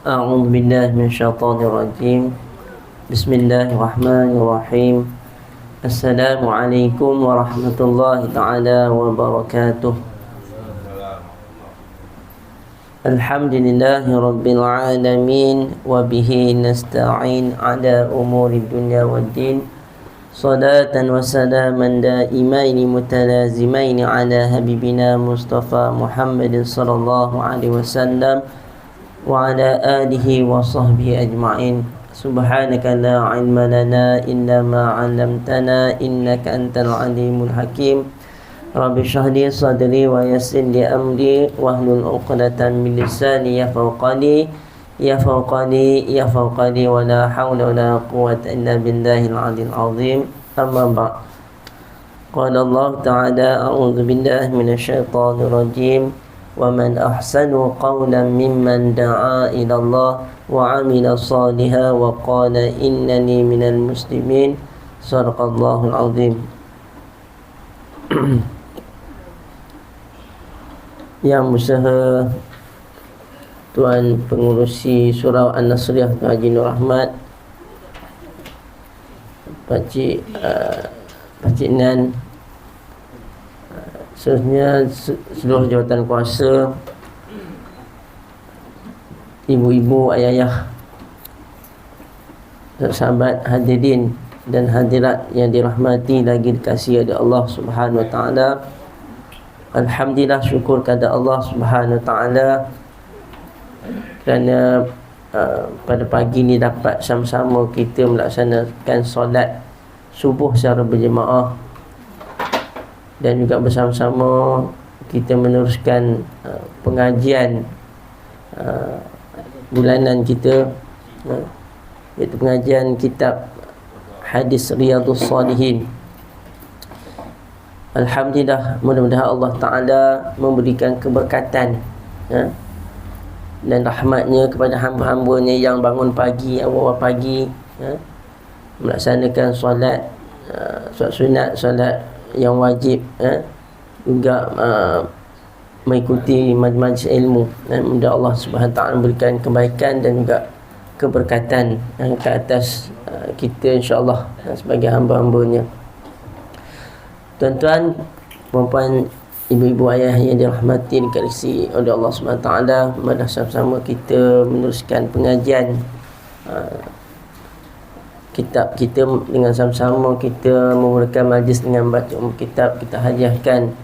أعوذ بالله من الشيطان الرجيم. بسم الله الرحمن الرحيم. السلام عليكم ورحمة الله تعالى وبركاته. الحمد لله رب العالمين وبه نستعين على أمور الدنيا والدين. صلاة وسلاما دائمين متلازمين على حبيبنا مصطفى محمد صلى الله عليه وسلم وعلى آله وصحبه أجمعين. سبحانك لا علم لنا إلا ما علمتنا إنك أنت العليم الحكيم. رب اشرح لي صدري ويسر لي أمري واحلل عقدة من لساني يفقهوا قولي ولا حول ولا قوة إلا بالله العلي العظيم. أما بعد. قال الله تعالى: أعوذ بالله من الشيطان الرجيم. ومن أحسن قولا ممن دعا إلى الله وعمل صالحا وقال إنني من المسلمين. صدق الله العظيم. Yang berusaha Tuan Pengurusi Surau An-Nasriyah Tuan Haji Nur Ahmad, Pakcik Nan, seterusnya seluruh jawatan kuasa, ibu-ibu, ayah-ayah, sahabat hadirin dan hadirat yang dirahmati lagi dikasihi oleh Allah Subhanahu Wa Taala. Alhamdulillah, syukur kepada Allah Subhanahu Wa Taala kerana pada pagi ni dapat sama-sama kita melaksanakan solat subuh secara berjemaah dan juga bersama-sama kita meneruskan pengajian bulanan kita, iaitu pengajian kitab Hadis Riyadhus Shalihin. Alhamdulillah, mudah-mudahan Allah Ta'ala memberikan keberkatan dan rahmatnya kepada hamba-hambanya yang bangun pagi, awal pagi, melaksanakan solat sunat, solat yang wajib, juga mengikuti majlis ilmu, dan mudah Allah Subhanahu Taala memberikan kebaikan dan juga keberkatan ke atas kita, insya-Allah, sebagai hamba-hambanya. Tuan-tuan, puan-puan, ibu-ibu, ayah yang dirahmati dikasihi oleh Allah Subhanahu Taala, mari sama-sama kita meneruskan pengajian kitab kita dengan sama-sama kita memulakan majlis dengan baca kitab. Kita hadiahkan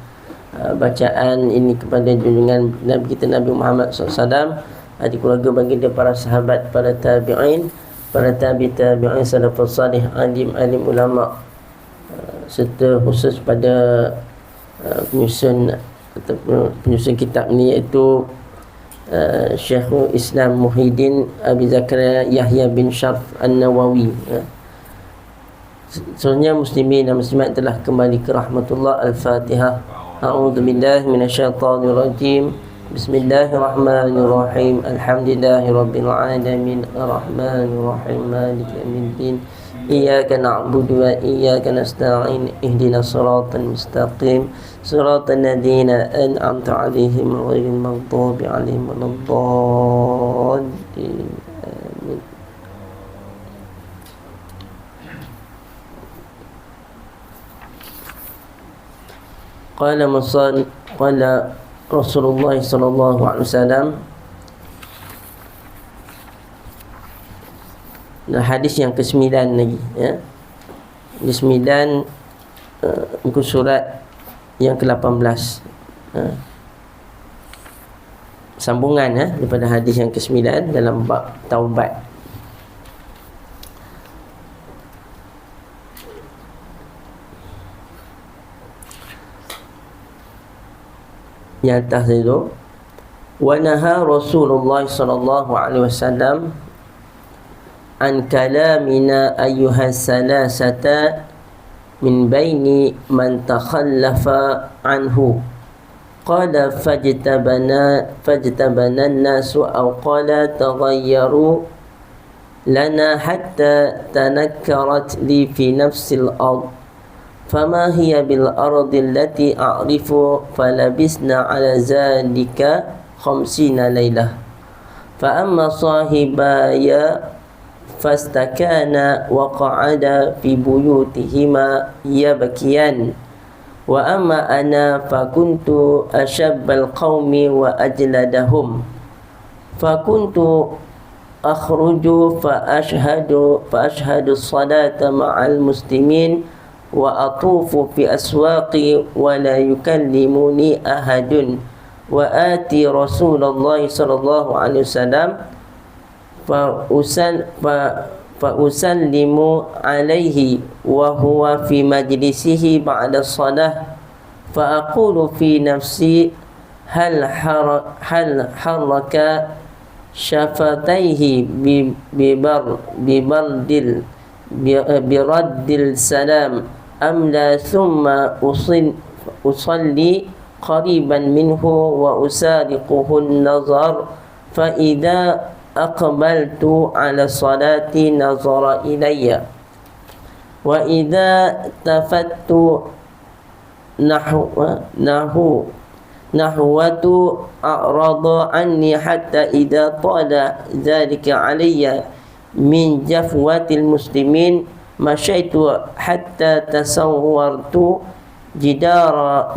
bacaan ini kepada junjungan Nabi kita Nabi Muhammad SAW, ahli keluarga, baginda, para sahabat, para tabi'in, para tabi'in, salafus salih, alim ulama, serta khusus pada penyusun kitab ni, iaitu Syekhul Islam Muhyiddin Abi Zakaria Yahya bin Syarf An-Nawawi. Sebenarnya muslimin dan muslimat telah kembali ke rahmatullah. Al-Fatihah. A'udzu billahi minasyaitonir rajim. Bismillahirrahmanirrahim. Alhamdulillahirabbil alamin. Arrahmanir rahim. Maliki yaumiddin. Iyyaka na'budu wa iyyaka nasta'in. Ihdinas siratal mustaqim. Siratal ladzina an'amta 'alaihim ghairil maghdubi 'alaihim waladdallin. Amin. Qala Rasulullah sallallahu alaihi wasallam. Nah, hadis yang ke-9 lagi, ya. Ke-9 muka surat yang ke-18. Sambungan daripada hadis yang ke-9 dalam bab taubat. Yang atas itu, wa naha Rasulullah sallallahu alaihi wasallam an kalamina ayyuhas salasata min baini man takhallafa anhu. qala fajtabana an-nasu aw qala taghayyaru lana hatta tanakkarat li fi nafsil ard fama hiya bil ardi allati a'rifu falabisna ala zalika 50 lailah fa amma sahibaya fastakana wa qa'ada fi buyutihima yabkiyan wa amma ana fakuntu ashabbal qaumi wa ajladahum fakuntu akhruju fa ashhadu as-salata ma'al muslimin wa atufu fi aswaqi wa la yukallimuni ahadun wa ati Rasulullah sallallahu alaihi wasallam fa usallimu alaihi wa huwa fi majlisihi ba'da salah fa aqulu fi nafsi hal haraka syafataihi biraddil salam am la thumma usalli qariban minhu wa usariquhu an-nazar fa idza aqbaltu ala salati nazara ilayya wa idza tafattu nahwatu a'rada anni hatta idza tala dhalika alayya min jafwatil muslimin masyaitu hatta tasawwartu jidara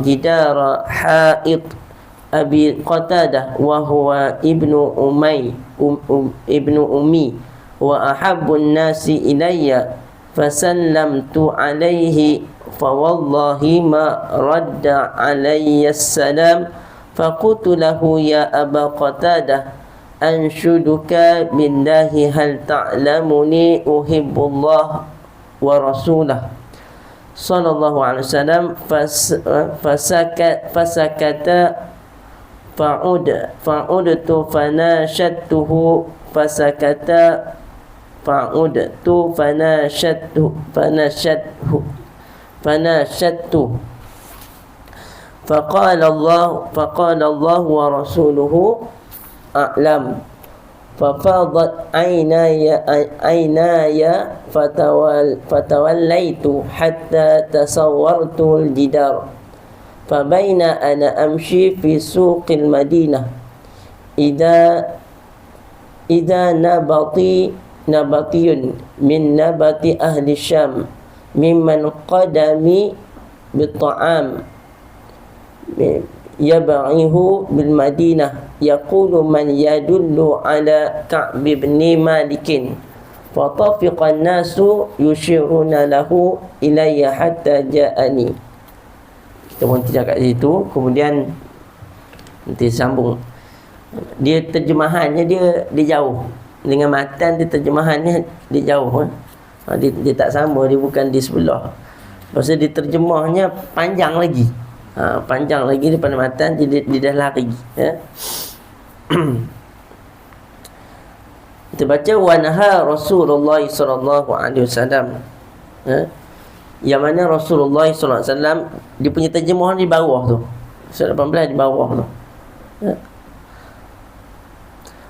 ha'id Abi Qatadah wa huwa ibnu ummi wa ahabbun nasi ilayya fasallamtu alayhi fa wallahi ma radda alayya salam faqultu lahu ya Aba Qatadah anshuduka billahi hal ta'lamuni uhibbullah wa rasulah sallallahu alaihi wasallam fasakata fa'udtu fanashadtuhu fasakata fa'udtu fanashadtuhu faqala Allah wa rasuluhu a'lam fafadat aynaya fatawallaitu hatta tasawwartu al-jidar fabaina ana amshi fi suqil madinah idza nabatiyun min nabati ahli syam mimman qadami bit'am yab'ihu bil madinah yaqulu man yadullu ala Ka'b bin Malik fatafiqa an-nasu yushiruna lahu ilayya hatta ja'ani. Kita berhenti kat situ, kemudian nanti sambung. Dia terjemahannya dia jauh. Dengan matan dia terjemahannya dia jauh. Dia tak sama, dia bukan di sebelah. Pasal dia terjemahnya panjang lagi. Panjang lagi daripada matan, dia dah lari. Ya. Kita baca wa naha Rasulullah sallallahu alaihi wasallam. Yang mana Rasulullah sallallahu alaihi wasallam dia punya terjemahan di bawah tu. Surah 18 di bawah tu.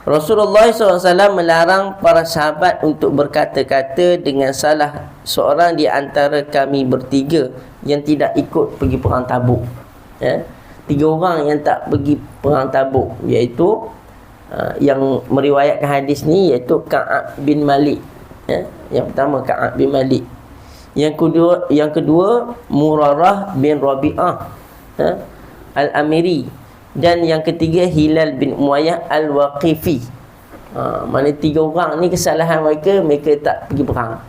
Rasulullah SAW melarang para sahabat untuk berkata-kata dengan salah seorang di antara kami bertiga yang tidak ikut pergi perang Tabuk. Ya. 3 orang yang tak pergi perang Tabuk, iaitu yang meriwayatkan hadis ni iaitu Ka'ab bin Malik. Ya. Yang pertama Ka'ab bin Malik. Yang kedua Murarah bin Rabi'ah Al-Amiri. Dan yang ketiga Hilal bin Umayyah Al-Waqifi. Mana 3 orang ni kesalahan mereka tak pergi perang.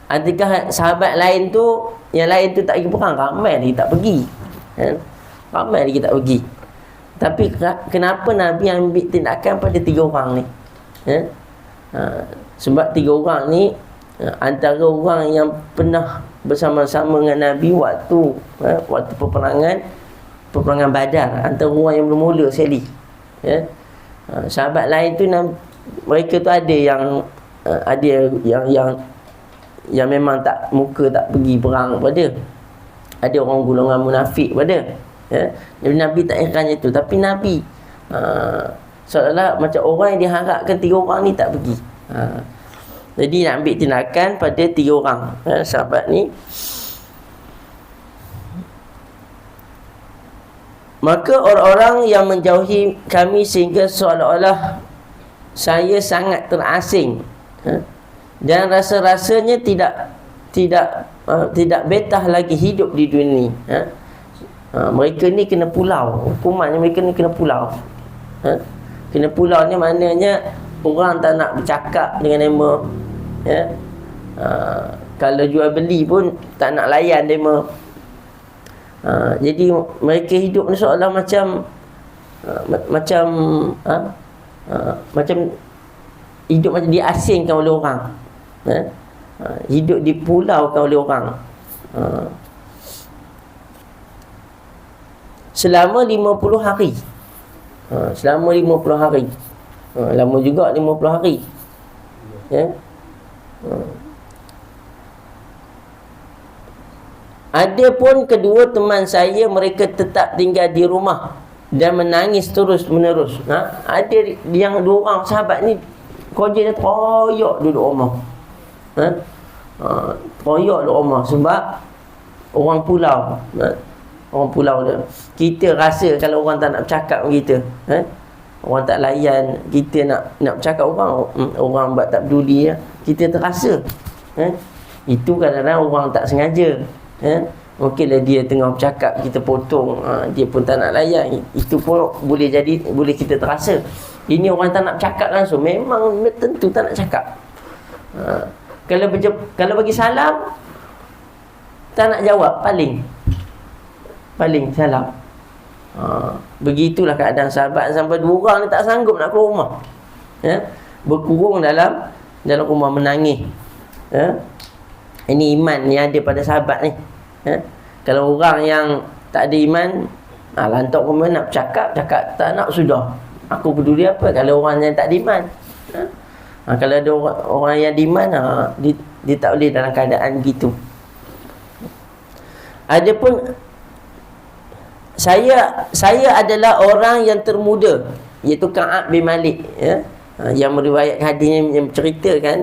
Adakah sahabat lain tu, yang lain tu tak pergi perang? Ramai lagi tak pergi. Ramai lagi tak pergi. Tapi kenapa Nabi ambil tindakan pada 3 orang ni? Sebab 3 orang ni antara orang yang pernah bersama-sama dengan Nabi waktu peperangan Badar, antara orang yang bermula sekali. Sahabat lain tu mereka tu ada yang memang tak pergi perang pada. Ada orang golongan munafik pada. ya. Jadi Nabi tak ikhlas itu, tapi Nabi seolah macam orang yang diharapkan 3 orang ni tak pergi. Jadi nak ambil tindakan pada 3 orang sahabat ni. Maka orang-orang yang menjauhi kami sehingga seolah-olah saya sangat terasing, dan rasa-rasanya tidak betah lagi hidup di dunia ni. Mereka ni kena pulau. Hukumannya mereka ni kena pulau. Kena pulau ni maknanya orang tak nak bercakap dengan dema, kalau jual beli pun tak nak layan dema. Jadi mereka hidup ni seolah macam macam hidup macam diasingkan oleh orang, hidup dipulaukan oleh orang. Selama 50 hari. Selama 50 hari. Lama juga 50 hari. Ada pun kedua teman saya, mereka tetap tinggal di rumah dan menangis terus menerus. Ada yang 2 orang sahabat ni kerja dia teroyak duduk rumah. Teroyak duduk rumah sebab orang pulau. Orang pulau dia. Kita rasa kalau orang tak nak bercakap dengan kita, orang tak layan kita, nak bercakap orang buat tak peduli, kita terasa. Itu kadang-kadang orang tak sengaja. Mungkinlah dia tengah bercakap, kita potong, dia pun tak nak layan. Itu pun boleh kita terasa. Ini orang tak nak bercakap langsung, memang tentu tak nak cakap. Kalau bagi salam, tak nak jawab, paling salam. Begitulah keadaan sahabat sampai 2 orang ni tak sanggup nak keluar rumah, berkurung dalam rumah menangis. Ini iman yang ada pada sahabat ni. Kalau orang yang tak ada iman, lantak rumah nak cakap tak nak, sudah, aku peduli apa kalau orang yang tak ada iman. Kalau ada orang yang ada iman, dia tak boleh dalam keadaan gitu. Adapun saya adalah orang yang termuda, iaitu Ka'ab bin Malik, yang meriwayatkan hadis yang menceritakan,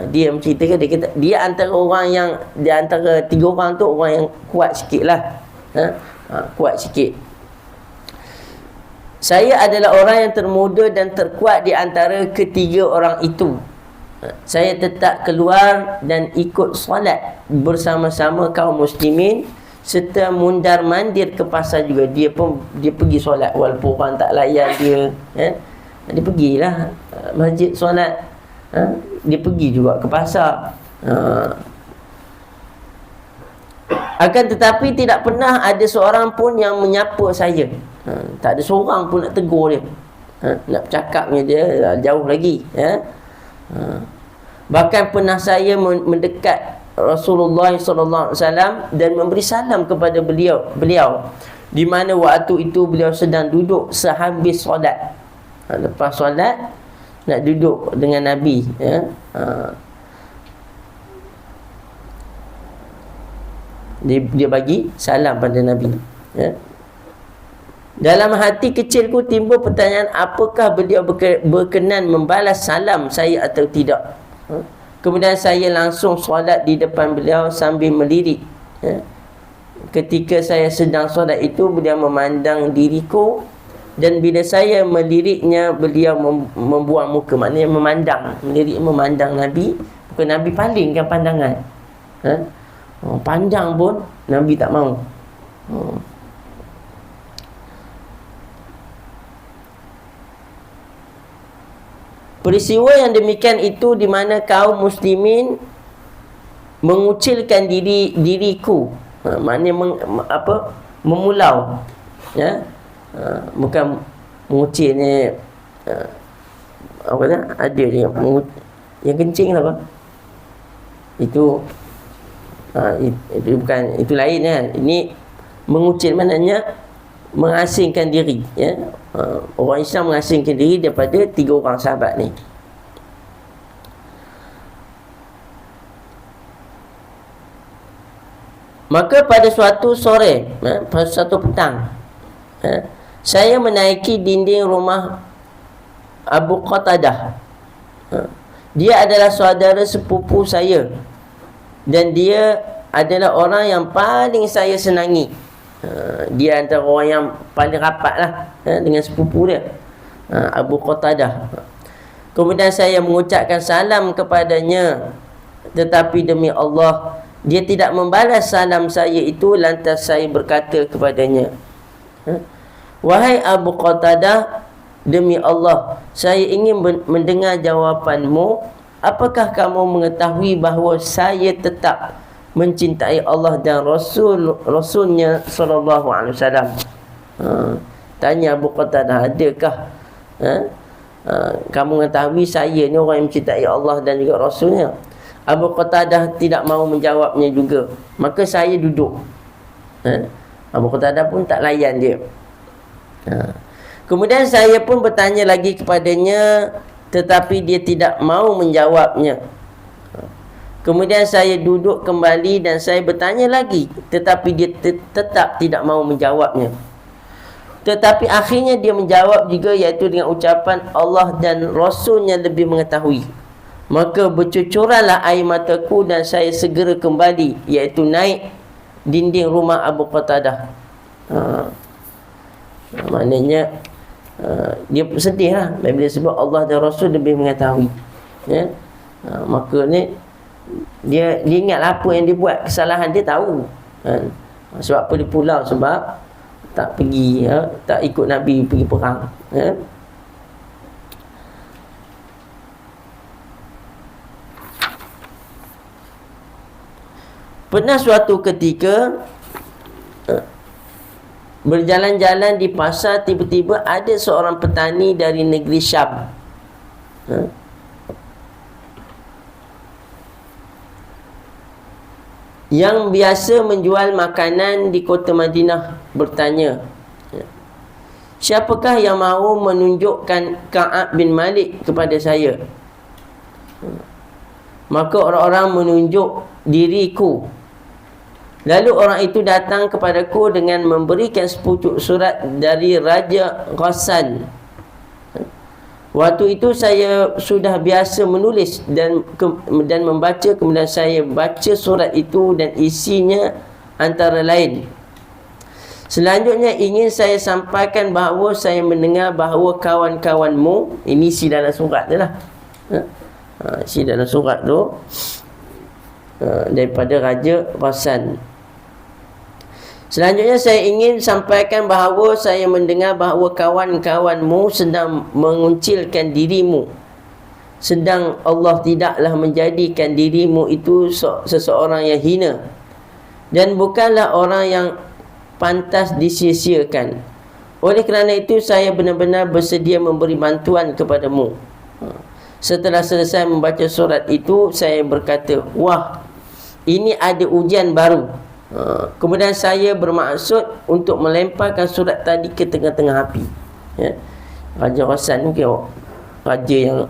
dia menceritakan, dia kata dia antara orang yang, di antara 3 orang tu orang yang kuat sikitlah, kuat sikit. Saya adalah orang yang termuda dan terkuat di antara ketiga orang itu. Saya tetap keluar dan ikut solat bersama-sama kaum muslimin, serta mundar-mandir ke pasar juga. Dia pergi solat walaupun orang tak layan dia, dia pergilah masjid solat, dia pergi juga ke pasar. Akan tetapi tidak pernah ada seorang pun yang menyapa saya. Tak ada seorang pun nak tegur dia, nak bercakap dengan dia jauh lagi. Bahkan pernah saya mendekat Rasulullah SAW dan memberi salam kepada beliau di mana waktu itu beliau sedang duduk sehabis solat. Lepas solat nak duduk dengan Nabi, dia bagi salam pada Nabi. Dalam hati kecilku timbul pertanyaan, apakah beliau berkenan membalas salam saya atau tidak. Kemudian saya langsung solat di depan beliau sambil melirik. Ketika saya sedang solat itu, beliau memandang diriku, dan bila saya meliriknya, beliau membuang muka. Maknanya melirik memandang Nabi. Bukan Nabi palingkan pandangan, pandang pun Nabi tak mau. Peristiwa yang demikian itu di mana kaum muslimin mengucilkan diriku, maknanya memulau, bukan mengucil ni, apa tu, ada dia yang kencing apa itu, itu bukan, itu lain kan. Ini mengucil maknanya mengasingkan diri, orang Islam mengasingkan diri daripada 3 orang sahabat ni. Maka pada suatu sore, pada suatu petang, Saya menaiki dinding rumah Abu Qatadah. Dia adalah saudara sepupu saya, dan dia adalah orang yang paling saya senangi. Dia antara orang yang paling rapat lah dengan sepupu dia, Abu Qatadah. Kemudian saya mengucapkan salam kepadanya, tetapi demi Allah, dia tidak membalas salam saya itu. Lantas saya berkata kepadanya, wahai Abu Qatadah, demi Allah, saya ingin mendengar jawapanmu. Apakah kamu mengetahui bahawa saya tetap mencintai Allah dan Rasulnya sallallahu alaihi wasallam? Tanya Abu Qatadah, adakah kamu mengetahui saya ni orang yang mencintai Allah dan juga Rasulnya? Abu Qatadah tidak mahu menjawabnya juga. Maka saya duduk. Abu Qatadah pun tak layan dia. Kemudian saya pun bertanya lagi kepadanya, tetapi dia tidak mahu menjawabnya. Kemudian saya duduk kembali dan saya bertanya lagi, tetapi dia tetap tidak mahu menjawabnya. Tetapi akhirnya dia menjawab juga, iaitu dengan ucapan Allah dan Rasulnya lebih mengetahui. Maka bercucuranlah air mataku dan saya segera kembali, iaitu naik dinding rumah Abu Qatadah. Maknanya dia sedih lah bila sebut Allah dan Rasul lebih mengetahui. Maka ni dia ingat apa yang dia buat, kesalahan dia tahu. Sebab apa dia pulang? Sebab tak pergi, tak ikut Nabi pergi perang. Pernah suatu ketika berjalan-jalan di pasar, tiba-tiba ada seorang petani dari negeri Syam. Yang biasa menjual makanan di kota Madinah bertanya, siapakah yang mahu menunjukkan Ka'ab bin Malik kepada saya? Maka orang-orang menunjuk diriku. Lalu orang itu datang kepadaku dengan memberikan sepucuk surat dari Raja Ghassan. Waktu itu saya sudah biasa menulis dan membaca. Kemudian saya baca surat itu dan isinya antara lain, selanjutnya ingin saya sampaikan bahawa saya mendengar bahawa kawan-kawanmu, ini isi dalam surat tu lah, isi dalam surat tu daripada Raja Ghassan. Selanjutnya saya ingin sampaikan bahawa saya mendengar bahawa kawan-kawanmu sedang menguncilkan dirimu, sedang Allah tidaklah menjadikan dirimu itu seseorang yang hina dan bukanlah orang yang pantas disia-siakan. Oleh kerana itu saya benar-benar bersedia memberi bantuan kepadamu. Setelah selesai membaca surat itu, saya berkata, wah, ini ada ujian baru. Kemudian saya bermaksud untuk melemparkan surat tadi ke tengah-tengah api. Raja Ghassan ni raja yang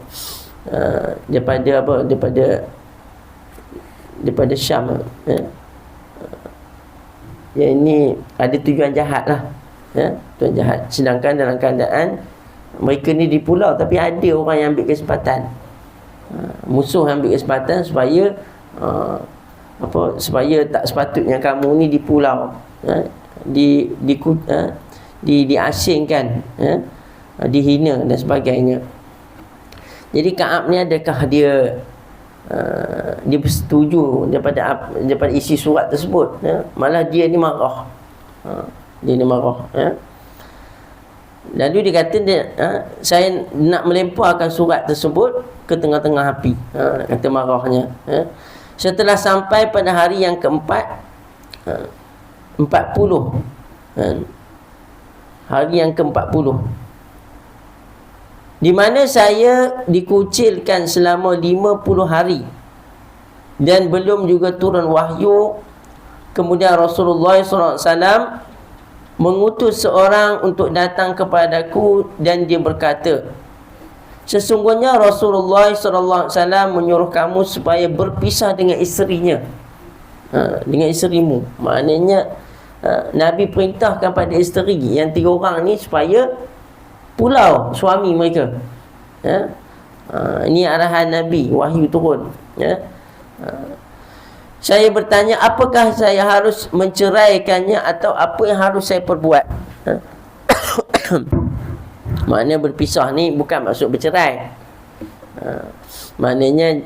daripada Syam. Yang ini ada tujuan jahat lah, tujuan jahat. Sedangkan dalam keadaan mereka ni di pulau, tapi ada orang yang ambil kesempatan, musuh ambil kesempatan supaya supaya tak sepatutnya kamu ni di pulau, diasingkan, dihina dan sebagainya. Jadi Ka'ab ni adakah dia bersetuju daripada isi surat tersebut? Malah dia ni marah. Lalu dia kata saya nak melemparkan surat tersebut ke tengah-tengah api. Kata marahnya. Setelah sampai pada hari yang keempat, 40, hari yang ke-40, di mana saya dikucilkan selama 50 hari dan belum juga turun wahyu. Kemudian Rasulullah SAW mengutus seorang untuk datang kepadaku dan dia berkata, sesungguhnya Rasulullah SAW menyuruh kamu supaya berpisah dengan isterinya, dengan isterimu. Maknanya Nabi perintahkan pada isteri yang 3 orang ni supaya pulau suami mereka. Ini arahan Nabi, wahyu turun. Saya bertanya, apakah saya harus menceraikannya atau apa yang harus saya perbuat? Maknanya berpisah ni bukan maksud bercerai. Maknanya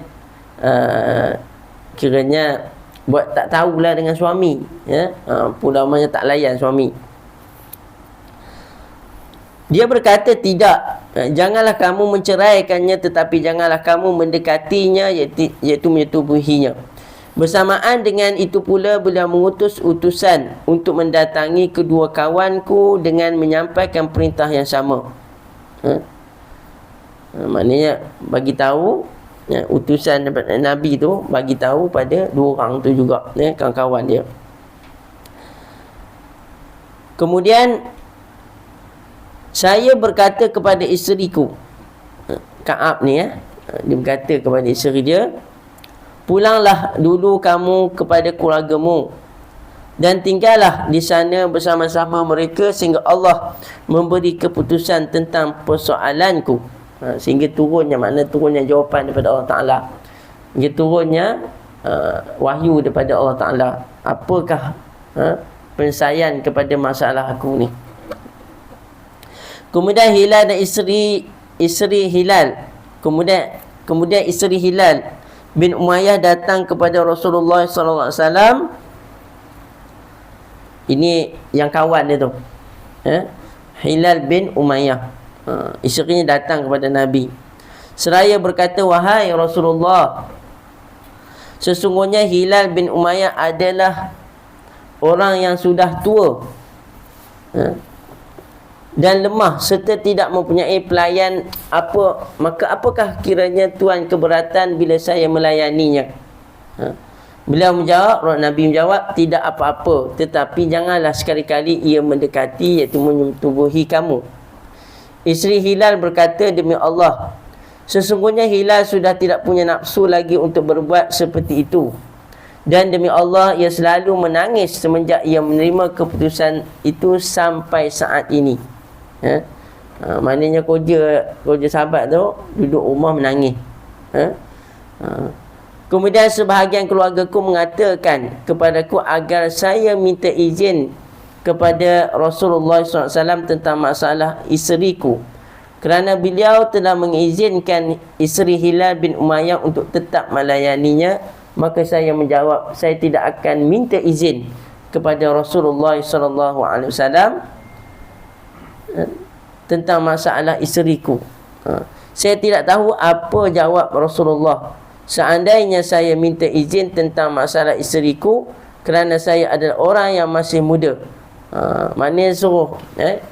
kiranya buat tak tahulah dengan suami, pulamanya tak layan suami. Dia berkata, tidak, janganlah kamu menceraikannya, tetapi janganlah kamu mendekatinya, iaitu menyetubuhinya. Bersamaan dengan itu pula beliau mengutus utusan untuk mendatangi kedua kawanku dengan menyampaikan perintah yang sama. Maknanya bagi tahu, utusan daripada Nabi tu bagi tahu pada 2 orang tu juga, kawan-kawan dia. Kemudian saya berkata kepada isteriku, Ka'ab ni dia berkata kepada isteri dia, pulanglah dulu kamu kepada keluargamu dan tinggallah di sana bersama-sama mereka sehingga Allah memberi keputusan tentang persoalanku. Sehingga turunnya, makna turunnya jawapan daripada Allah Ta'ala, sehingga turunnya wahyu daripada Allah Ta'ala. Apakah penyelesaian kepada masalah aku ni? Kemudian Hilal dan isteri Hilal kemudian isteri Hilal bin Umayyah datang kepada Rasulullah SAW. Ini yang kawan dia tu, Hilal bin Umayyah. Isterinya datang kepada Nabi seraya berkata, wahai Rasulullah, sesungguhnya Hilal bin Umayyah adalah orang yang sudah tua dan lemah serta tidak mempunyai pelayan maka apakah kiranya Tuhan keberatan bila saya melayaninya? Beliau menjawab, Nabi menjawab, tidak apa-apa, tetapi janganlah sekali-kali ia mendekati, iaitu menyetubuhi kamu. Isteri Hilal berkata, demi Allah, sesungguhnya Hilal sudah tidak punya nafsu lagi untuk berbuat seperti itu, dan demi Allah ia selalu menangis semenjak ia menerima keputusan itu sampai saat ini. Maknanya kerja sahabat tu duduk rumah menangis. Kemudian sebahagian keluargaku mengatakan kepadaku agar saya minta izin kepada Rasulullah SAW tentang masalah isteriku, kerana beliau telah mengizinkan isteri Hilal bin Umayyah untuk tetap melayaninya. Maka saya menjawab, saya tidak akan minta izin kepada Rasulullah SAW tentang masalah isteriku. Saya tidak tahu apa jawab Rasulullah. Seandainya saya minta izin tentang masalah isteriku, kerana saya adalah orang yang masih muda. Maknanya suruh,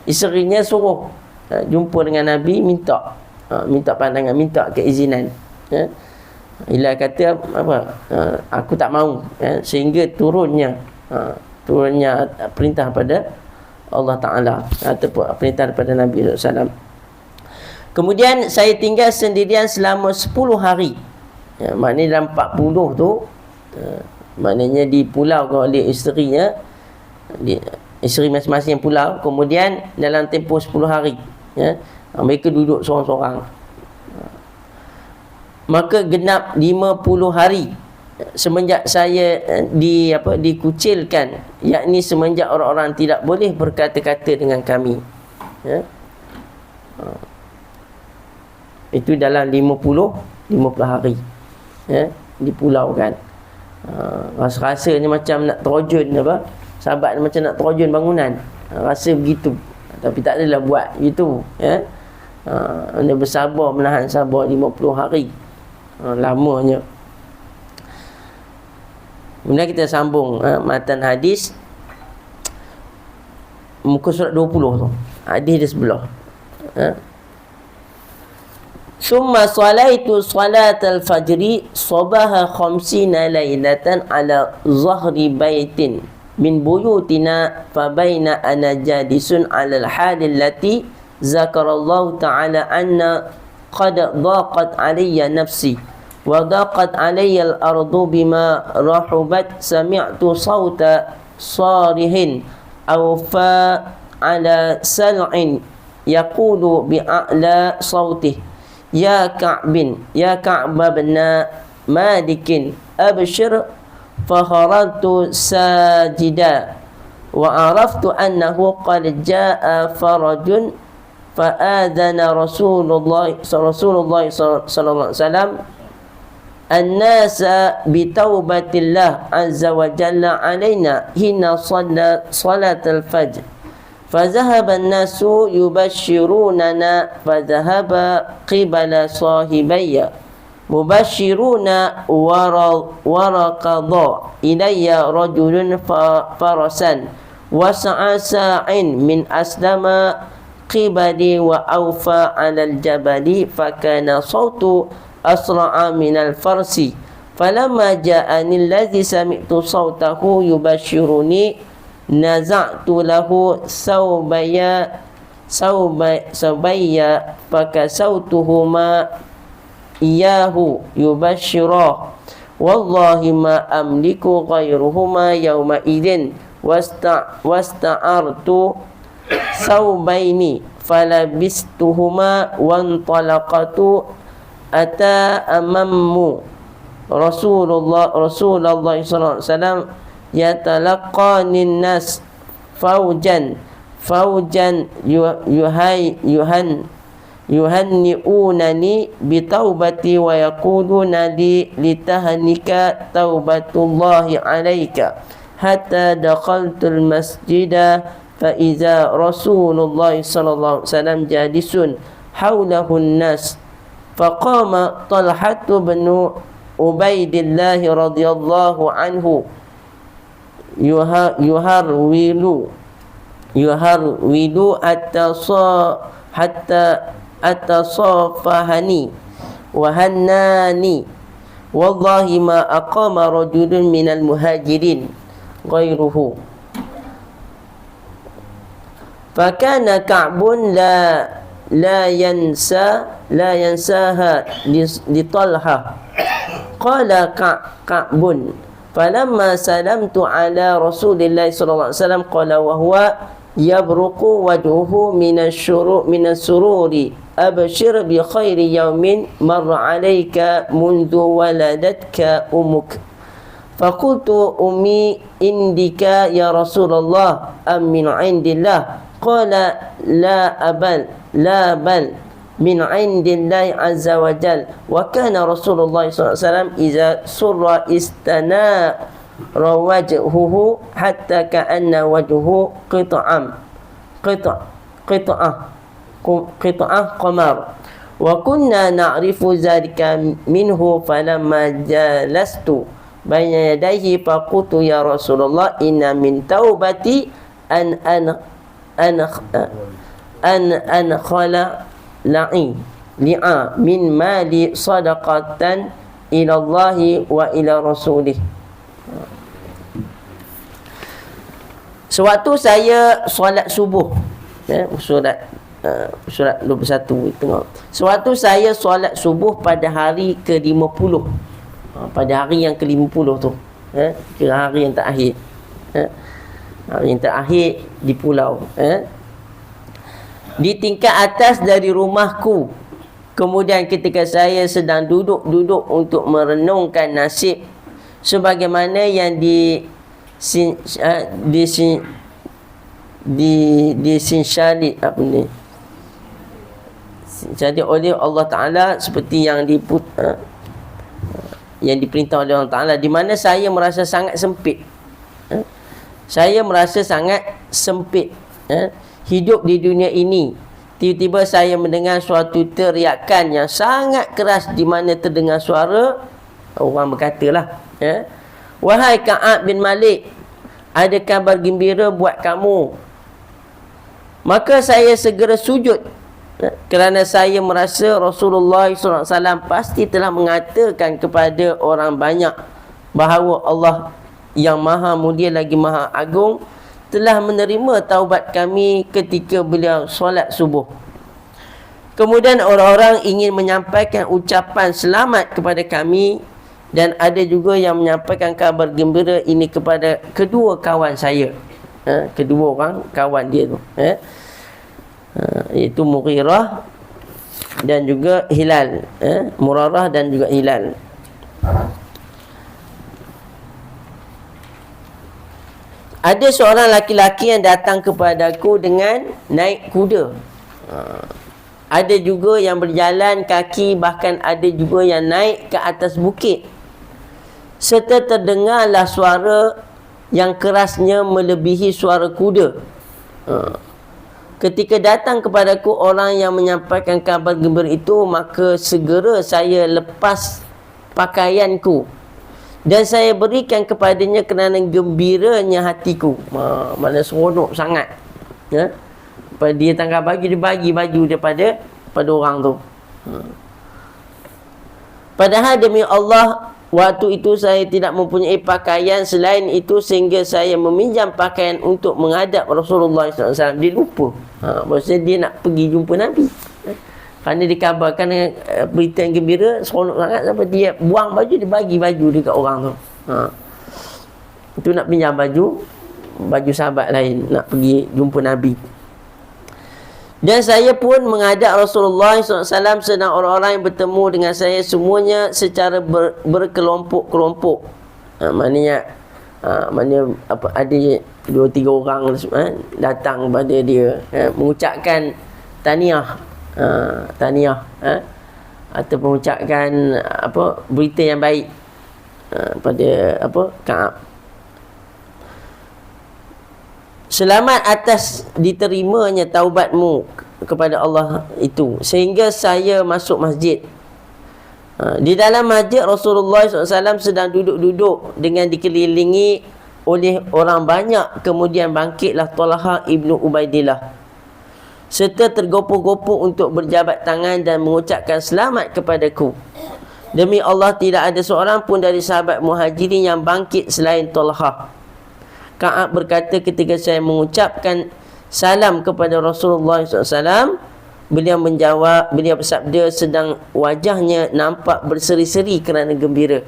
isterinya suruh jumpa dengan Nabi, minta pandangan, minta keizinan. Hilal kata apa? Aku tak mahu, sehingga turunnya perintah pada Allah Ta'ala ataupun perintah daripada Nabi SAW. Kemudian saya tinggal sendirian selama 10 hari. Maknanya dalam 40 tu, maknanya dipulaukan oleh isterinya, isteri masing-masing pulau. Kemudian dalam tempoh 10 hari, mereka duduk seorang-seorang. Maka genap 50 hari semenjak saya dikucilkan, yakni semenjak orang-orang tidak boleh berkata-kata dengan kami. Itu dalam 50 hari, dipulaukan. Rasa-rasanya macam nak terjun sahabat macam nak terjun bangunan, rasa begitu, tapi tak adalah buat gitu. Anda bersabar, menahan sabar 50 hari, lamanya. Kemudian kita sambung matan hadis muka surat 20 tu. Hadis di sebelah. Summa salaitu salatal fajri sabaha 50 lailatan ala zahri baitin min buyutina fa baina ana jadisun ala al-hal allati zakarallahu ta'ala anna qad daqat alayya nafsi wa daqat alayya al-ardu bima rahubat sami'tu sawta sarihin أوفى على سلع يقول بأعلى صوته يا كعب بن مالك أبشر فخرجت ساجدا وعرفت أنه قد جاء فرج فآذن رسول الله صلى الله عليه وسلم الناس بتوبة الله عز وجل علينا حين صلى صلاة الفجر فذهب الناس يبشروننا فذهب قبل صاحبي مبشرون وركضا إلي رجل فرسا وسعى ساع من أسلم قبلي وأوفى على الجبل فكان صوت أسرع من الفرس فلما جاءني الذي سمعت صوته يبشرني نزعت له ثوبي فكسوتهما إياه يبشرا والله ما أملك غيرهما يومئذ واستعرت ثوبين فلبستهما وانطلقت أتى أمام رسول الله صلى الله عليه وسلم يتلقاني الناس فوجا يهنئونني بتوبتي ويقولون لي لتهنك توبة الله عليك حتى دخلت المسجد فإذا رسول الله صلى الله عليه وسلم جالس حوله الناس فقام طلحة بن عبيد الله رضي الله عنه يهرول حتى أتصافحني وهناني والله ما أقام رجل من المهاجرين غيره فكان كعب لا ينساها لطلحة قال كعب فلما سلمت على رسول الله صلى الله عليه وسلم قال وهو يبرق وجهه من السرور أبشر بخير يوم مر عليك منذ ولدتك أمك فقلت أمي عندك يا رسول الله أم من عند الله قال لا بل من عند الله عز وجل وكان رسول الله صلى الله عليه وسلم إذا سر استنار وجهه حتى كأن وجهه قطعة قمر وكنا نعرف ذلك منه فلما جلست بين يديه فقلت يا رسول الله إن من توبتي أن خلع من مالي صدقة إلى الله وإلى رسوله. Sewaktu saya solat subuh, surat 21 tengok. Sewaktu saya solat subuh pada hari ke-50, pada hari yang ke-50 tu, kira hari yang terakhir, hari yang terakhir di pulau, di tingkat atas dari rumahku. Kemudian ketika saya sedang duduk untuk merenungkan nasib sebagaimana yang disinsyari jadi oleh Allah Ta'ala seperti yang diperintah oleh Allah Ta'ala, di mana saya merasa sangat sempit. Saya merasa sangat sempit hidup di dunia ini. Tiba-tiba saya mendengar suatu teriakan yang sangat keras, di mana terdengar suara orang berkatalah, wahai Ka'ab bin Malik, ada kabar gembira buat kamu. Maka saya segera sujud, kerana saya merasa Rasulullah SAW pasti telah mengatakan kepada orang banyak bahawa Allah yang maha mulia lagi maha agung telah menerima taubat kami ketika beliau solat subuh. Kemudian orang-orang ingin menyampaikan ucapan selamat kepada kami, dan ada juga yang menyampaikan kabar gembira ini kepada kedua kawan saya. kedua orang kawan dia tu, iaitu Mughirah dan juga Hilal, Murarah dan juga Hilal. Ada seorang laki-laki yang datang kepadaku dengan naik kuda. Ada juga yang berjalan kaki, bahkan ada juga yang naik ke atas bukit. Serta terdengarlah suara yang kerasnya melebihi suara kuda. Ketika datang kepadaku orang yang menyampaikan kabar gembira itu, maka segera saya lepas pakaianku dan saya berikan kepadanya kerana gembiranya hatiku. Mana seronok sangat. Pada dia tanggal bagi, dia bagi baju daripada orang tu. Padahal demi Allah, waktu itu saya tidak mempunyai pakaian selain itu, sehingga saya meminjam pakaian untuk menghadap Rasulullah SAW. Dia lupa. Maksudnya dia nak pergi jumpa Nabi. Kerana dikabarkan dengan berita yang gembira, seronok sangat, sampai dia buang baju, dia bagi baju dekat orang tu. Itu nak pinjam baju sahabat lain, nak pergi jumpa Nabi. Dan saya pun menghadap Rasulullah SAW, sedang orang-orang yang bertemu dengan saya semuanya secara berkelompok-kelompok. Maknanya ada 2-3 orang datang kepada dia, mengucapkan tahniah, atau mengucapkan berita yang baik pada Ka'ab. Selamat atas diterimanya taubatmu kepada Allah itu, sehingga saya masuk masjid. Di dalam masjid Rasulullah SAW sedang duduk-duduk dengan dikelilingi oleh orang banyak. Kemudian bangkitlah Talha ibnu Ubaidillah serta tergopoh-gopoh untuk berjabat tangan dan mengucapkan selamat kepadaku. Demi Allah, tidak ada seorang pun dari sahabat Muhajirin yang bangkit selain Talha. Ka'ab berkata, ketika saya mengucapkan salam kepada Rasulullah SAW, beliau bersabda sedang wajahnya nampak berseri-seri kerana gembira.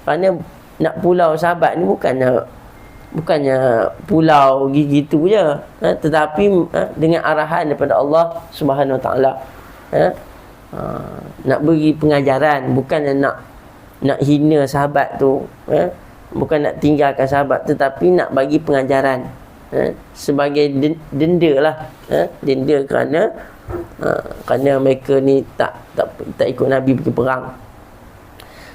Kerana nak pulau sahabat ni bukannya pulau gitu je, tetapi dengan arahan daripada Allah Subhanahu Wa Taala. Nak beri pengajaran, bukannya nak hina sahabat tu, bukan nak tinggalkan sahabat, tetapi nak bagi pengajaran, sebagai denda lah, denda kerana mereka ni tak ikut Nabi pergi perang.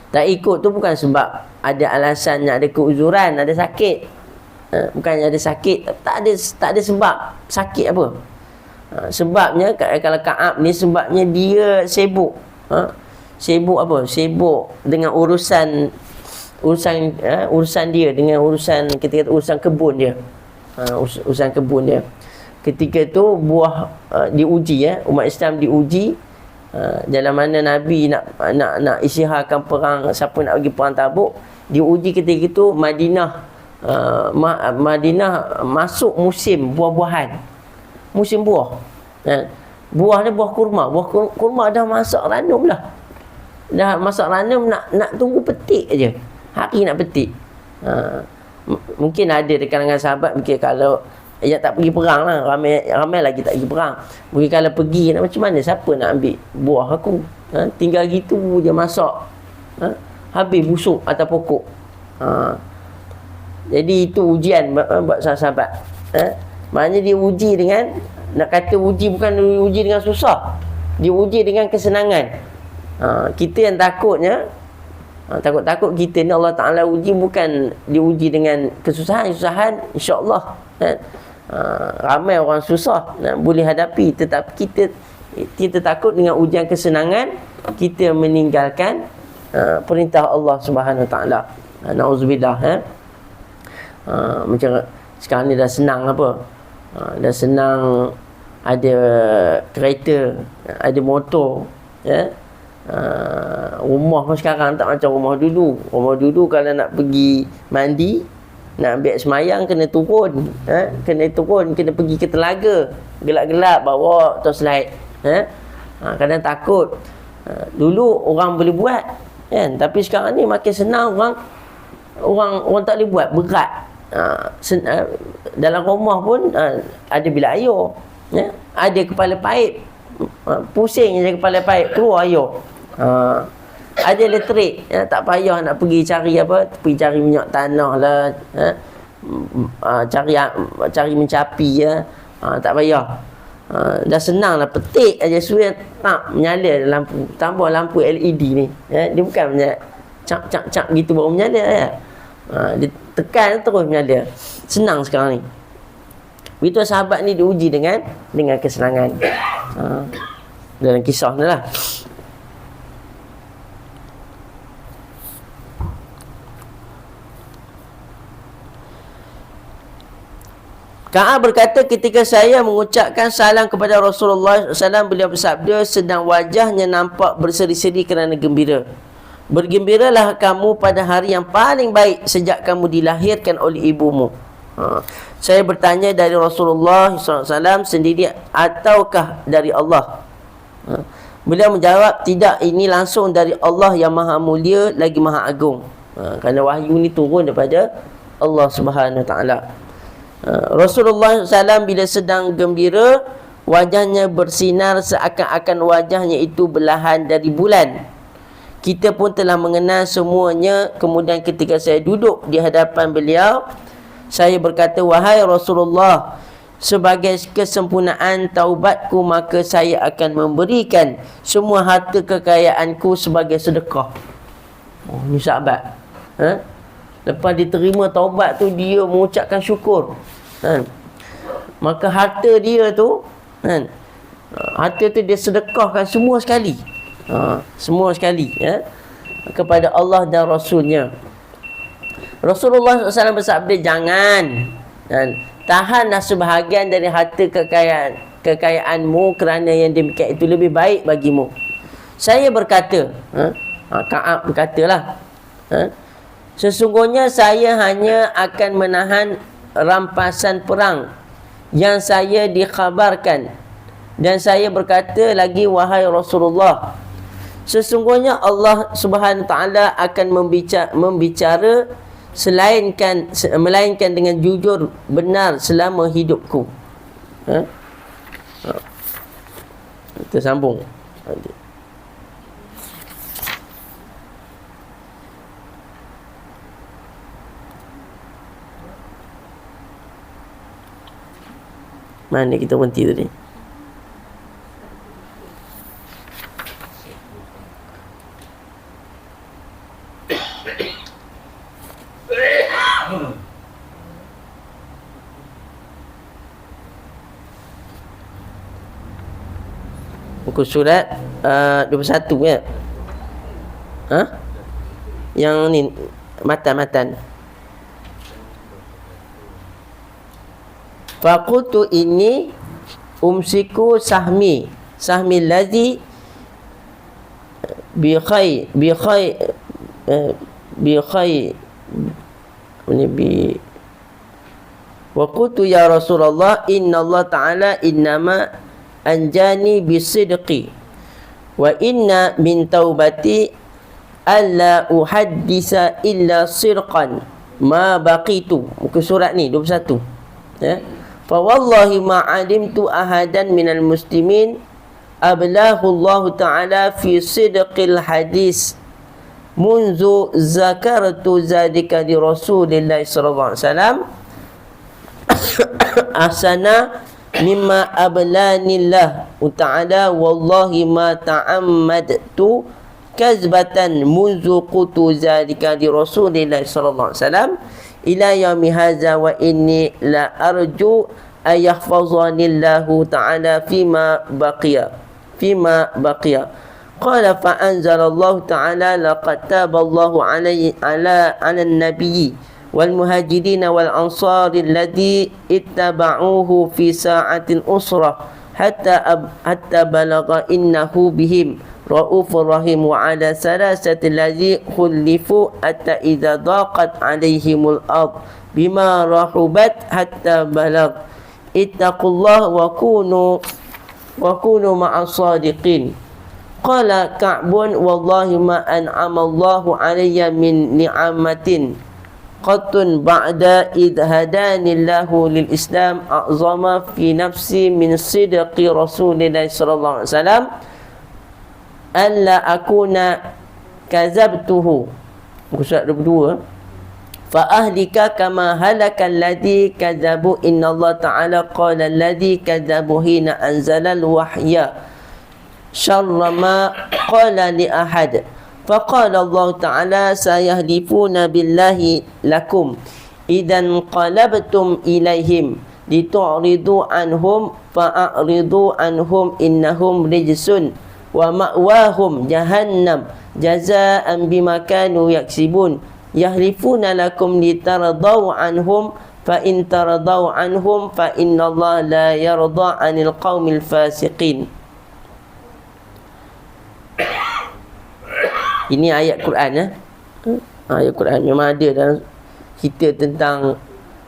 Tak ikut tu bukan sebab ada alasan, ada keuzuran, ada sakit. Bukannya ada sakit, tak ada sebab sakit apa. Sebabnya kalau Ka'ab ni, sebabnya dia sibuk. Sibuk apa? Sibuk dengan urusan dia, dengan urusan, kita kata urusan kebun dia. Urusan kebun dia. Ketika tu buah diuji, umat Islam diuji, dalam mana Nabi nak isytiharkan perang, siapa nak pergi perang Tabuk, diuji ketika itu Madinah masuk musim buah-buahan, musim buah. Buah ni buah kurma. Buah kurma dah masak ranum lah. Dah masak ranum, nak tunggu petik aja. Hari nak petik. Mungkin ada di kalangan sahabat mungkin kalau tak pergi perang lah, ramai lagi tak pergi perang. Mungkin kalau pergi, macam mana, siapa nak ambil buah aku? Tinggal gitu je masak, habis busuk atas pokok. Jadi itu ujian buat sahabat. Maknanya dia uji dengan, nak kata uji, bukan uji dengan susah, dia uji dengan kesenangan. Kita yang takutnya, takut-takut kita ni, Allah Ta'ala uji bukan diuji dengan kesusahan. InsyaAllah ramai orang susah boleh hadapi, tetapi kita takut dengan ujian kesenangan, kita meninggalkan perintah Allah Subhanahu Wa Ta'ala. Na'udzubillah. Macam sekarang ni dah senang dah senang, ada kereta, ada motor, rumah pun sekarang tak macam rumah dulu. Rumah dulu kalau nak pergi mandi, nak ambil semayang, kena turun, kena pergi ke telaga, gelap-gelap bawa torchlight. Kadang takut. Dulu orang boleh buat, kan? Tapi sekarang ni makin senang, orang orang tak boleh buat, berat. Dalam rumah pun ada bilik air, ya? Ada kepala paip, pusing je kepala paip, keluar air. Ada elektrik, ya? Tak payah nak pergi cari minyak tanah lah, cari mencapi, ya? Tak payah. Dah senang lah, petik aja suai, tak menyala lampu, tambah lampu LED ni, ya? Dia bukan cak gitu baru menyala, ya? Dia tekan terus menyala. Senang sekarang ni. Begitu sahabat ni diuji dengan kesenangan. Dalam kisah ni lah. Ka'ab berkata, ketika saya mengucapkan salam kepada Rasulullah SAW, beliau bersabda, sedang wajahnya nampak berseri-seri kerana gembira. Bergembiralah kamu pada hari yang paling baik sejak kamu dilahirkan oleh ibumu. Saya bertanya, dari Rasulullah SAW sendiri ataukah dari Allah? Beliau menjawab, tidak, ini langsung dari Allah yang maha mulia lagi maha agung. Kerana wahyu ni turun daripada Allah Subhanahu Taala. Rasulullah SAW bila sedang gembira, wajahnya bersinar seakan-akan wajahnya itu belahan dari bulan. Kita pun telah mengenal semuanya. Kemudian ketika saya duduk di hadapan beliau, saya berkata, wahai Rasulullah, sebagai kesempurnaan taubatku, maka saya akan memberikan semua harta kekayaanku sebagai sedekah. Ni sahabat, lepas diterima taubat tu, dia mengucapkan syukur, maka harta dia tu, harta tu dia sedekahkan semua sekali, semua sekali, ya, kepada Allah dan Rasulnya. Rasulullah SAW bersabda, jangan tahanlah sebahagian dari harta kekayaanmu kerana yang demikian itu lebih baik bagimu. Saya berkata, Ka'ab berkatalah, sesungguhnya saya hanya akan menahan rampasan perang yang saya dikhabarkan. Dan saya berkata lagi, wahai Rasulullah, sesungguhnya Allah Subhanahu Taala akan membicara melainkan dengan jujur benar selama hidupku. Kita sambung. Mana kita berhenti tadi? Buku surat 21, ya. Yang ni matan. Faqultu ini umsiku sahmi ladzi bi wa qultu ya Rasulullah, inna Allah Ta'ala innama anjani bisidqi wa inna min taubati alla uhaddisa illa sirqan ma baqitu. Muka surat ni 21, ya. Fa wallahi ma alimtu ahadan minal muslimin ablahu Allah Ta'ala fi sidqil hadis munzu zakartu zalika di Rasulillah sallallahu alaihi wasallam ahsana mimma ablanillah ta'ala wallahi ma ta'ammadtu kazbatan munzu qutu zalika di Rasulillah sallallahu alaihi wasallam ila yaumi hadza wa inni la arju ayahfazanillahu ta'ala fima baqiya qala fa anzalallahu ta'ala laqad taballahu ala an-nabiyyi wal muhajirin wal ansar alladhi ittaba'uhu fi sa'atil usrah hatta balagha innahu bihim raufur rahim wa ala salasati alladhi khulifu hatta idza daqat alaihimul ard bima rahubat hatta balagh ittaqullah wa kunu ma'as sadiqin. Qala Ka'bun wallahi ma an'ama Allahu alayya min ni'amatin qattun ba'da id hadanillahu lil Islam a'zama fi nafsi min sidqi Rasulillah sallallahu alaihi wasallam alla akuna kazabtuhu. Muka surat 22. Fa ahlika kama halaka alladhi kadzabu innallaha ta'ala qala alladhi kadzabu hina anzalal wahya syarra ma qala li ahad. Faqala Allah Ta'ala sayahlifuna billahi lakum idan qalabtum ilaihim litu'ridu anhum fa'aridu anhum innahum rijsun wa ma'wahum jahannam jazaan bima kanu yaksibun yahlifuna lakum litaradaw anhum fa in taradaw anhum fa innallaha la yarda 'anil qaumil fasiqin. Ini ayat Quran ya. Ayat Quran memang ada dalam cerita tentang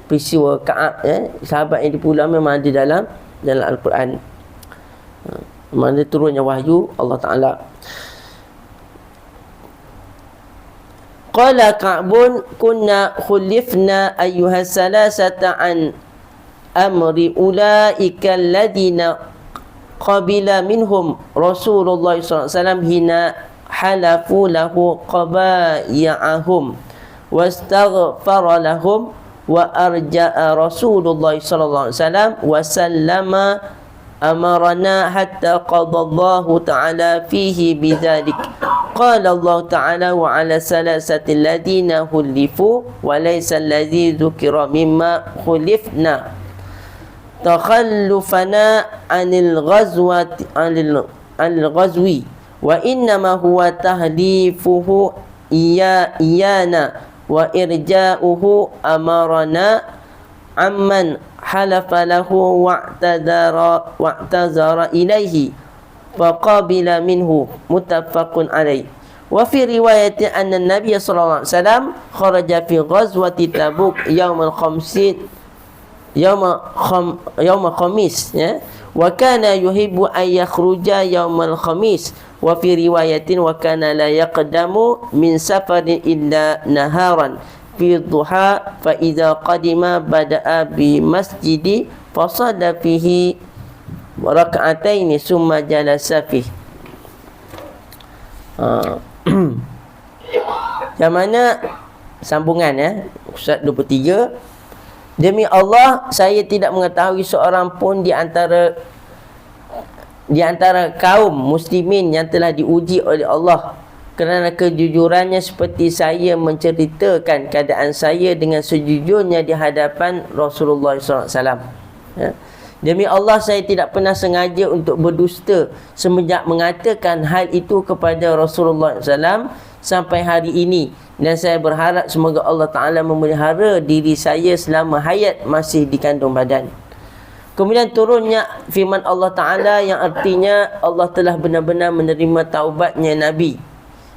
peristiwa Ka'ab ya. Sahabat yang dipulang memang ada dalam Al-Quran. Memang ada turunnya wahyu Allah Ta'ala. Qala Ka'bun kunna khulifna ayyuha salasata an amri ulaika alladhina qabila minhum Rasulullah sallallahu alaihi wasallam hina halafu lahu qabaiyahum wastaghfara lahum wa arja'a Rasulullah sallallahu alaihi wasallam wa sallama amarna hatta qadallahu ta'ala fihi bidzalik. Qala Allah Ta'ala wa 'ala salasati alladhina khulifu wa laysa alladhi dzukira mimma khulifna takhallufana 'anil ghazwati 'anil ghazwi wa innama huwa tahlifuhu iyana wa irja'uhu amarna amman halafa lahu wa'tazara ilaihi faqabila minhu muttafaqun alaih. Wa fi riwayatin anna an-nabiy sallallahu alaihi wasallam kharaja fi ghazwati Tabuk yaumal khamsin yaumal khamis ya, wa kana yuhibbu an yakhruja yaumal khamis. Wa fi riwayatin wa kana la yaqdamu min safarin illa naharan fi dhuha fa idza qadima bada'a bi masjidi fa shalla fihi raka'ataini summa jalasa fihi. Yang mana sambungan ya, surat 23. Demi Allah, saya tidak mengetahui seorang pun di antara kaum muslimin yang telah diuji oleh Allah kerana kejujurannya seperti saya menceritakan keadaan saya dengan sejujurnya di hadapan Rasulullah SAW. Ya. Demi Allah, saya tidak pernah sengaja untuk berdusta semenjak mengatakan hal itu kepada Rasulullah SAW sampai hari ini. Dan saya berharap semoga Allah Ta'ala memelihara diri saya selama hayat masih di kandung badan. Kemudian turunnya firman Allah Ta'ala yang artinya Allah telah benar-benar menerima taubatnya Nabi,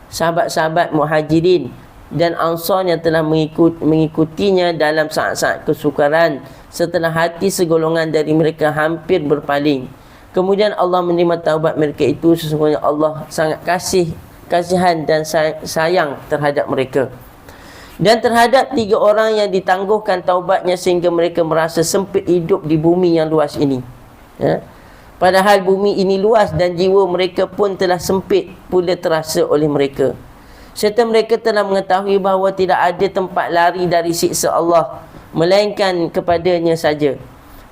sahabat-sahabat muhajirin dan ansar yang telah mengikutinya dalam saat-saat kesukaran setelah hati segolongan dari mereka hampir berpaling. Kemudian Allah menerima taubat mereka itu. Sesungguhnya Allah sangat kasihan dan sayang terhadap mereka. Dan terhadap 3 orang yang ditangguhkan taubatnya sehingga mereka merasa sempit hidup di bumi yang luas ini ya. Padahal bumi ini luas dan jiwa mereka pun telah sempit pula terasa oleh mereka. Serta mereka telah mengetahui bahawa tidak ada tempat lari dari siksa Allah melainkan kepadanya saja.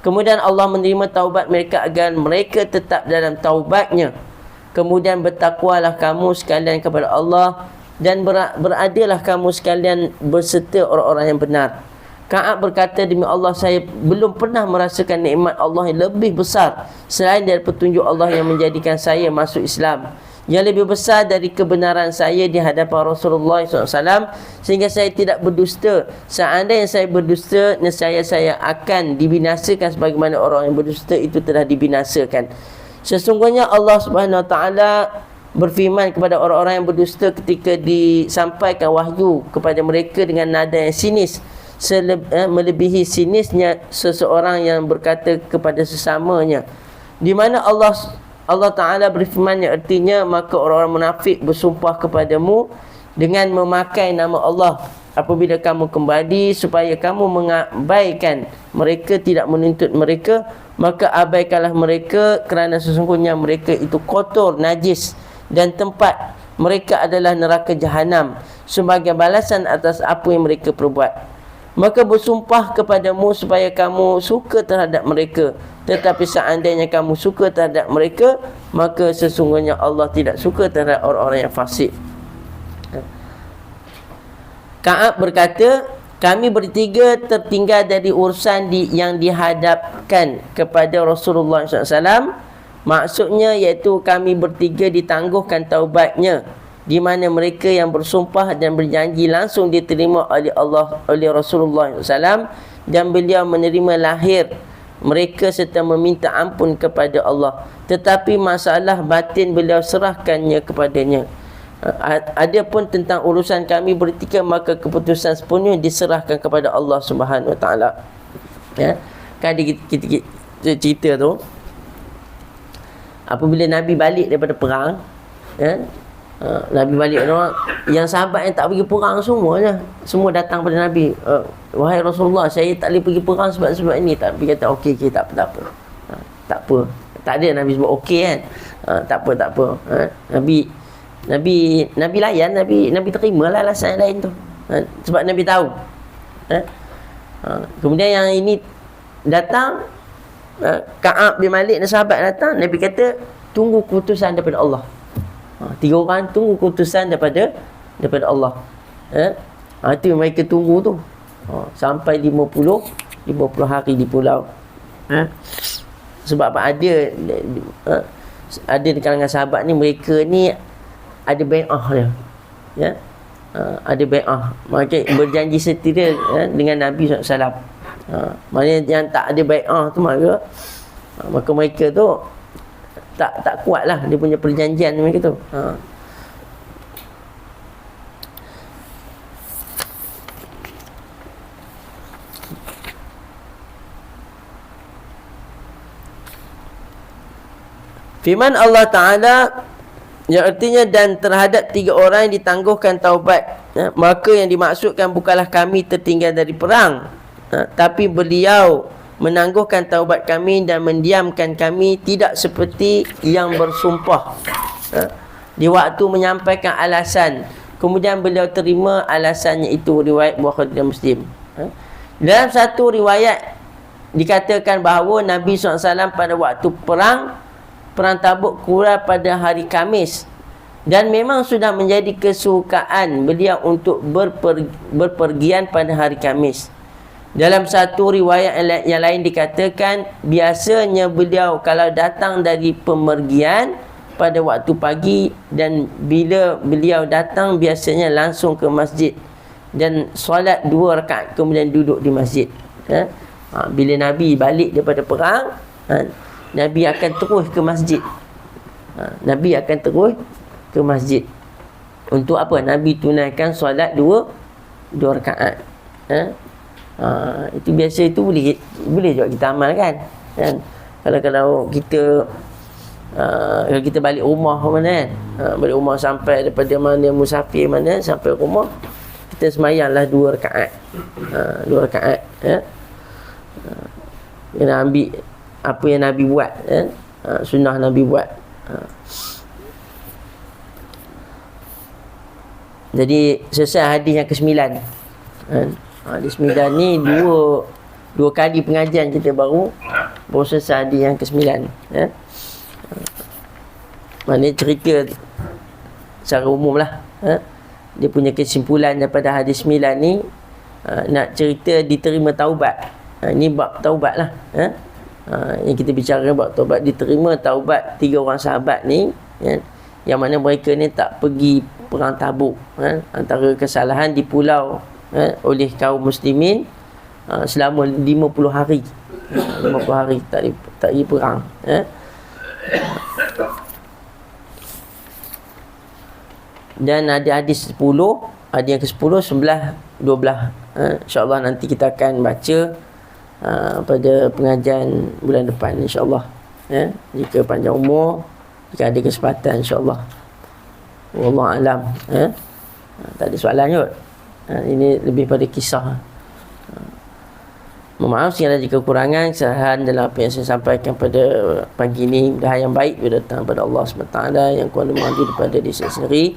Kemudian Allah menerima taubat mereka agar mereka tetap dalam taubatnya. Kemudian bertakwalah kamu sekalian kepada Allah dan beradalah kamu sekalian berserta orang-orang yang benar. Ka'ab berkata, demi Allah, saya belum pernah merasakan nikmat Allah yang lebih besar selain dari petunjuk Allah yang menjadikan saya masuk Islam, yang lebih besar dari kebenaran saya di hadapan Rasulullah SAW, sehingga saya tidak berdusta. Seandainya saya berdusta, nescaya saya akan dibinasakan sebagaimana orang yang berdusta itu telah dibinasakan. Sesungguhnya Allah Subhanahu Wa Taala berfirman kepada orang-orang yang berdusta ketika disampaikan wahyu kepada mereka dengan nada yang sinis, melebihi sinisnya seseorang yang berkata kepada sesamanya, di mana Allah Ta'ala berfirman yang artinya, maka orang-orang munafik bersumpah kepadamu dengan memakai nama Allah apabila kamu kembali supaya kamu mengabaikan mereka, tidak menuntut mereka, maka abaikanlah mereka, kerana sesungguhnya mereka itu kotor, najis, dan tempat mereka adalah neraka jahanam sebagai balasan atas apa yang mereka perbuat. Maka bersumpah kepadamu supaya kamu suka terhadap mereka, tetapi seandainya kamu suka terhadap mereka, maka sesungguhnya Allah tidak suka terhadap orang-orang yang fasik. Ka'ab berkata, kami bertiga tertinggal dari urusan yang dihadapkan kepada Rasulullah SAW. Maksudnya iaitu kami bertiga ditangguhkan taubatnya, di mana mereka yang bersumpah dan berjanji langsung diterima oleh Rasulullah SAW, dan beliau menerima lahir mereka serta meminta ampun kepada Allah. Tetapi masalah batin beliau serahkannya kepadanya. Adapun tentang urusan kami bertiga, maka keputusan sepenuhnya diserahkan kepada Allah Subhanahu Wa Taala. Ya, kan kita cerita tu, apabila Nabi balik daripada perang, ya, Nabi balik, yang sahabat yang tak pergi perang semuanya, semua datang pada Nabi, wahai Rasulullah, saya tak boleh pergi perang sebab ini. Nabi kata okey, tak apa. Tak apa. Tak ada Nabi sebut okey kan. Tak apa. Nabi layan, Nabi terimalah alasan yang lain tu. Sebab Nabi tahu. Kemudian yang ini datang, Ka'ab bin Malik dan sahabat datang, Nabi kata tunggu keputusan daripada Allah. Tiga orang tunggu keputusan daripada Allah. Itu yang mereka tunggu tu. Sampai 50 hari di pulau. Sebab apa? Ada di kalangan sahabat ni, mereka ni ada bai'ah dia. Ya. Ada bai'ah. Maka berjanji setia dengan Nabi SAW. Maknanya yang tak ada bai'ah tu, maka mereka tu tak kuat lah dia punya perjanjian mereka tu. Firman Allah Ta'ala yang artinya, dan terhadap tiga orang yang ditangguhkan taubat, maka yang dimaksudkan bukanlah kami tertinggal dari perang, tapi beliau menangguhkan taubat kami dan mendiamkan kami, tidak seperti yang bersumpah di waktu menyampaikan alasan, kemudian beliau terima alasannya itu. Riwayat Bukhari dan Muslim. Dalam satu riwayat dikatakan bahawa Nabi SAW pada waktu perang Tabuk keluar pada hari Khamis, dan memang sudah menjadi kesukaan beliau untuk berpergian pada hari Khamis. Dalam satu riwayat yang lain dikatakan, biasanya beliau kalau datang dari pemergian pada waktu pagi, dan bila beliau datang biasanya langsung ke masjid dan solat 2 rakaat kemudian duduk di masjid. Bila Nabi balik daripada perang, Nabi akan terus ke masjid. Nabi akan terus ke masjid. Untuk apa? Nabi tunaikan solat 2 rakaat. Itu biasa, itu boleh juga kita amalkan. Kalau kita kalau kita balik rumah mana kan, balik rumah sampai daripada mana, musafir mana, sampai rumah kita semayanglah 2 rakaat. 2 rakaat, kena ambil apa yang Nabi buat, sunnah Nabi buat. Jadi selesai hadis yang ke-9. Hadis 9 ni dua kali pengajian kita baru selesai hadis yang ke-9. Maknanya cerita secara umum lah. Dia punya kesimpulan daripada hadis 9 ni, nak cerita diterima taubat. Ini bab taubat lah. Yang kita bicara bab taubat, diterima taubat 3 orang sahabat ni, yang mana mereka ni tak pergi perang Tabuk. Antara kesalahan di pulau oleh kaum muslimin selama 50 hari. 50 hari tak pergi perang. Dan ada hadis 10, ada yang ke-10, 11, 12. InsyaAllah nanti kita akan baca pada pengajian bulan depan, insyaAllah. Jika panjang umur, jika ada kesempatan, insyaAllah. Wallahu alam. Tak ada soalan kot. Ini lebih pada kisah. Mohon maaf sekali ada kekurangan, kesalahan dalam apa yang saya sampaikan pada pagi ini. Mudah yang baik datang pada Allah SWT yang kuasa mengadu daripada diri saya sendiri.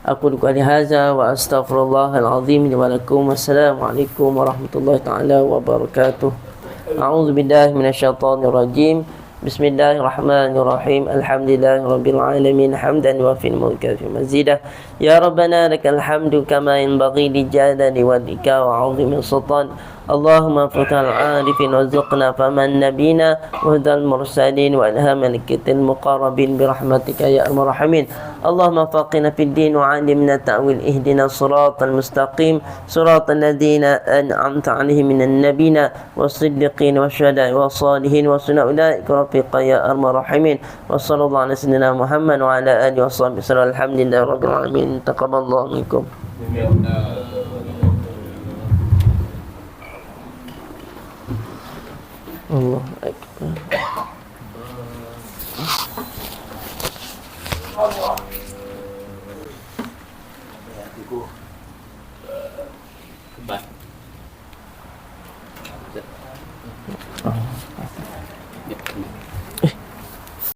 Aku qali hadza wa astaghfirullahalazim li wa lakum. Wassalamualaikum warahmatullahi taala wabarakatuh. A'udzu billahi minasyaitonir rajim. Bismillahirrahmanirrahim. Alhamdulillahirabbil alamin hamdan wa fil mulki fi mazidah. Ya rabbana lakal hamdu kama yanbaghi li jalali wajhika wa 'azimi sultan. Allahumma fakal 'arifin warzuqna faman nabina wa hudal mursalin wa ilhamal kitil muqarrabin bi rahmatika ya arhamar rahimin. Allahumma faqina fid din wa 'allimna ta'wil ihdina siratal mustaqim siratal ladzina an'amta 'alaihim minan nabiyina was-siddiqin wasyuhada'i was-salihin wa sunna ulaika rafiqa ya arhamar rahimin. Wa sallallahu ala sayyidina Muhammad wa ala alihi washabbihi alhamdulillahi rabbil alamin. Taqabbalallahu minkum. Allah Akbar. Allah. Kembali.